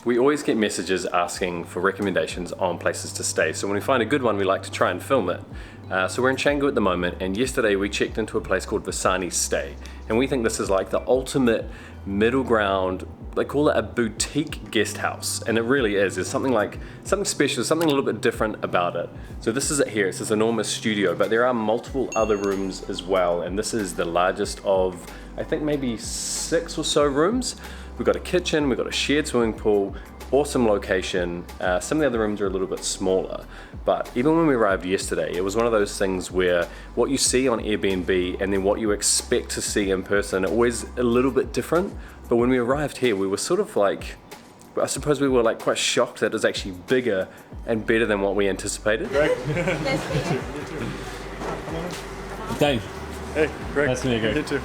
We always get messages asking for recommendations on places to stay. So when we find a good one, we like to try and film it. So we're in Canngu at the moment, and yesterday we checked into a place called Vassani Stay. And we think this is like the ultimate middle ground. They call it a boutique guest house, and it really is. There's something special, something a little bit different about it. So this is it here. It's this enormous studio, but there are multiple other rooms as well, and this is the largest of, I think, maybe 6 or so rooms. We've got a kitchen, we've got a shared swimming pool, awesome location. Some of the other rooms are a little bit smaller, but even when we arrived yesterday, it was one of those things where what you see on Airbnb and then what you expect to see in person are always a little bit different. But when we arrived here, we were sort of like, I suppose we were like quite shocked that it was actually bigger and better than what we anticipated. Greg. Dave. Hey, Greg. Nice to meet you, Greg. You too.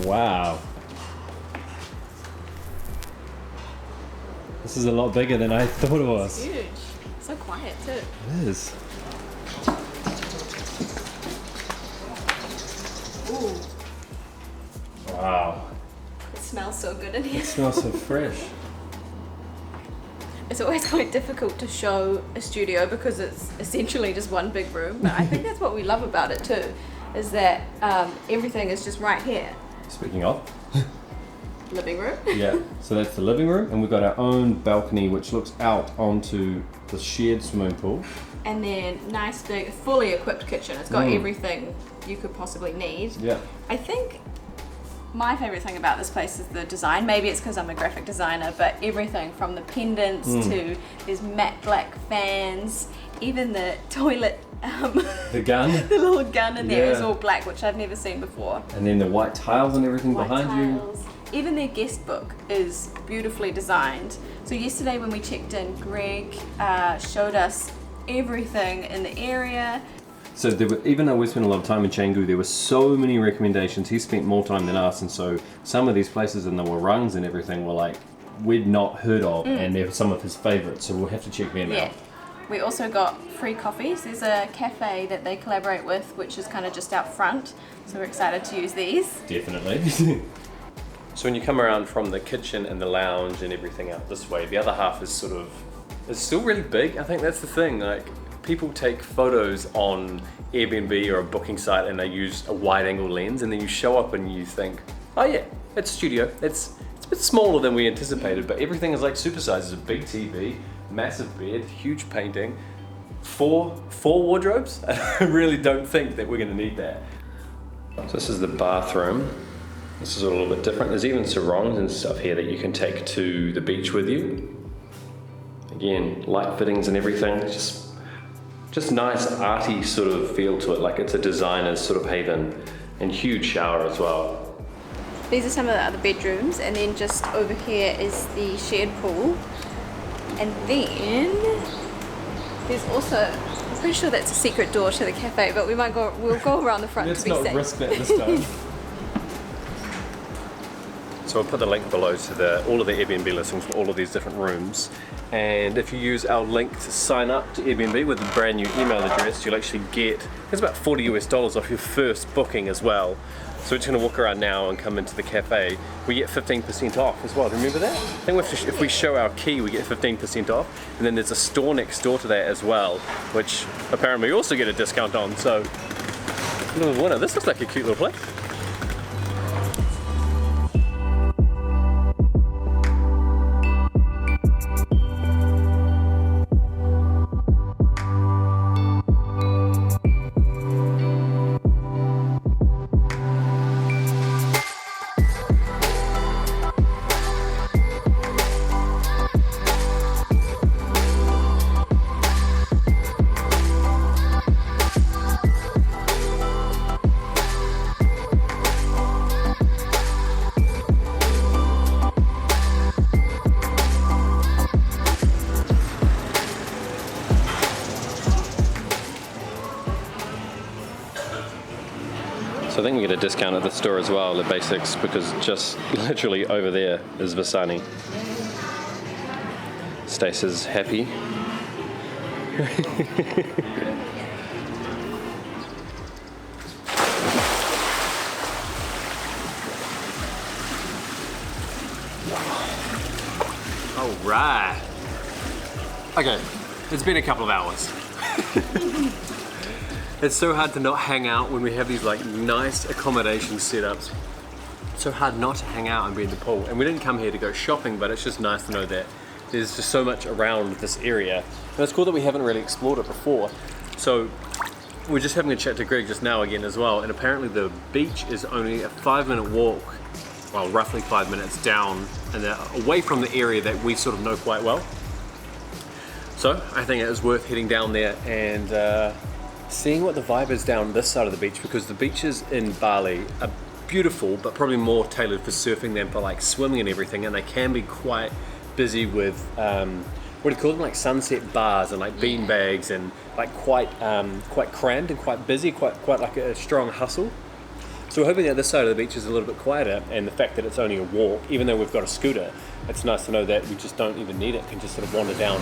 Wow. This is a lot bigger than I thought it was. It's huge. So quiet too. It is. Ooh. Wow. It smells so good in here. It smells so fresh. It's always quite difficult to show a studio because it's essentially just one big room. But I think that's what we love about it too, is that everything is just right here. Speaking of. Living room. Yeah, so that's the living room, and we've got our own balcony which looks out onto the shared swimming pool. And then nice big, fully equipped kitchen. It's got everything you could possibly need. Yeah. I think my favorite thing about this place is the design. Maybe it's because I'm a graphic designer, but everything from the pendants to there's matte black fans, even the toilet, The gun. the little gun in there is all black, which I've never seen before. And then the white tiles and everything White behind tiles. Even their guest book is beautifully designed. So yesterday when we checked in, Greg showed us everything in the area. So there were, even though we spent a lot of time in Canngu, there were so many recommendations. He spent more time than us, and so some of these places and the warangs and everything were like we'd not heard of, and they're some of his favorites. So we'll have to check them out. We also got free coffees. There's a cafe that they collaborate with, which is kind of just out front. So we're excited to use these. Definitely. So when you come around from the kitchen and the lounge and everything out this way, the other half is it's still really big. I think that's the thing. Like, people take photos on Airbnb or a booking site and they use a wide angle lens, and then you show up and you think, oh yeah, it's studio. It's a bit smaller than we anticipated, but everything is like supersized. There's a big TV, massive bed, huge painting, four wardrobes. I really don't think that we're gonna need that. So this is the bathroom. This is a little bit different. There's even sarongs and stuff here that you can take to the beach with you. Again, light fittings and everything. Just nice arty sort of feel to it, like it's a designer's sort of haven, and huge shower as well. These are some of the other bedrooms, and then just over here is the shared pool. And then there's also, I'm pretty sure that's a secret door to the cafe, but we'll go around the front to be safe. Let's not risk that this time. So I'll put the link below to all of the Airbnb listings for all of these different rooms. And if you use our link to sign up to Airbnb with a brand new email address, you'll actually get, it's about $40 US off your first booking as well. So we're just gonna walk around now and come into the cafe. We get 15% off as well. Remember that? I think if we show our key, we get 15% off. And then there's a store next door to that as well, which apparently we also get a discount on. So, little winner. This looks like a cute little place. So I think we get a discount at the store as well, the basics, because just literally over there is Vassani. Stacey's happy. right. Okay, it's been a couple of hours. It's so hard to not hang out when we have these like nice accommodation setups. It's so hard not to hang out and be in the pool. And we didn't come here to go shopping, but it's just nice to know that there's just so much around this area. And it's cool that we haven't really explored it before. So we're just having a chat to Greg just now again as well, and apparently the beach is only a 5-minute walk, well, roughly 5 minutes down and away from the area that we sort of know quite well. So I think it is worth heading down there and seeing what the vibe is down this side of the beach, because the beaches in Bali are beautiful, but probably more tailored for surfing than for like swimming and everything, and they can be quite busy with what do you call them, like sunset bars and like bean bags, and like quite crammed and quite busy, quite like a strong hustle. So we're hoping that this side of the beach is a little bit quieter, and the fact that it's only a walk, even though we've got a scooter, it's nice to know that we just don't even need it, can just sort of wander down.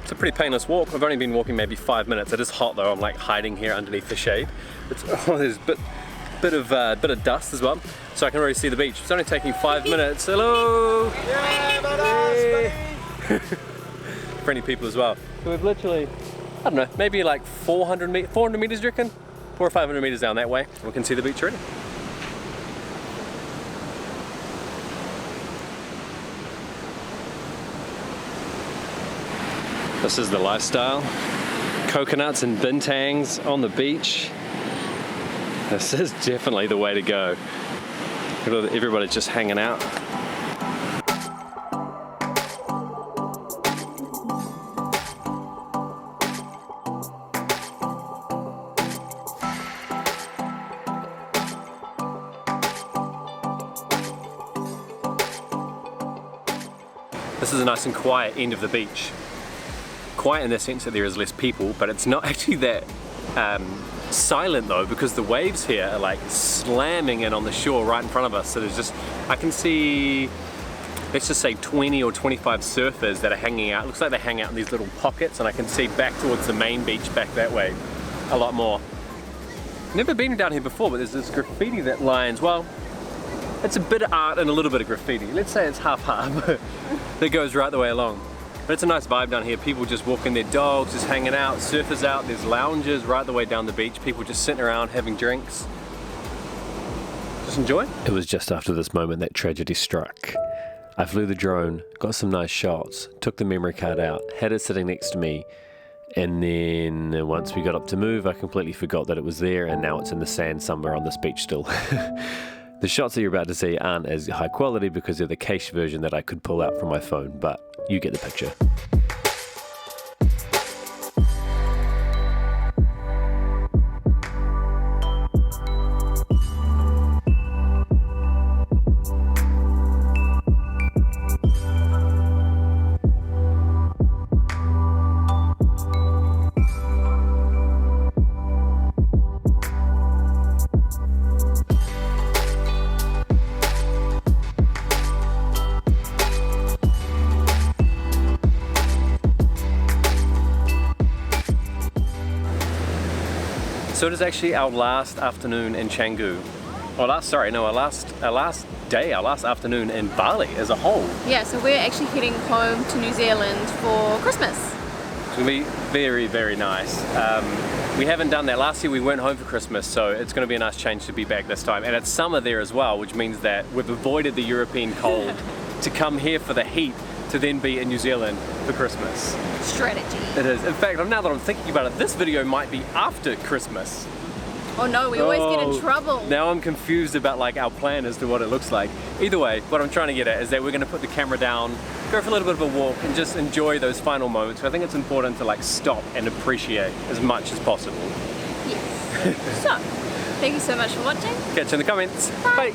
It's a pretty painless walk. I've only been walking maybe 5 minutes. It is hot though. I'm like hiding here underneath the shade. There's a bit of dust as well, so I can already see the beach. It's only taking 5 minutes. Hello! Yeah, friendly people as well. So we've literally, I don't know, maybe like 400 meters, do you reckon? 400 or 500 meters down that way, and we can see the beach already. This is the lifestyle. Coconuts and bintangs on the beach. This is definitely the way to go. Everybody's just hanging out. This is a nice and quiet end of the beach. Quiet in the sense that there is less people, but it's not actually that silent though, because the waves here are like slamming in on the shore right in front of us. So there's just, I can see, let's just say 20 or 25 surfers that are hanging out. Looks like they hang out in these little pockets, and I can see back towards the main beach back that way a lot more. Never been down here before, but there's this graffiti that lines, well, it's a bit of art and a little bit of graffiti. Let's say it's half-half that goes right the way along. But it's a nice vibe down here. People just walking their dogs, just hanging out, surfers out. There's lounges right the way down the beach. People just sitting around having drinks. Just enjoy. It was just after this moment that tragedy struck. I flew the drone, got some nice shots, took the memory card out, had it sitting next to me, and then once we got up to move, I completely forgot that it was there, and now it's in the sand somewhere on this beach still. The shots that you're about to see aren't as high quality because they're the cache version that I could pull out from my phone, but you get the picture. So it is actually our last afternoon in Canngu. Our last afternoon in Bali as a whole. Yeah, so we're actually heading home to New Zealand for Christmas. It's gonna be very, very nice. We haven't done that. Last year we weren't home for Christmas, so it's gonna be a nice change to be back this time. And it's summer there as well, which means that we've avoided the European cold to come here for the heat, to then be in New Zealand for Christmas. Strategy. It is. In fact, now that I'm thinking about it, this video might be after Christmas. Oh no, we always get in trouble. Now I'm confused about like our plan as to what it looks like. Either way, what I'm trying to get at is that we're going to put the camera down, go for a little bit of a walk, and just enjoy those final moments. I think it's important to like stop and appreciate as much as possible. Yes. So, thank you so much for watching. Catch you in the comments. Bye.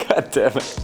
God damn it.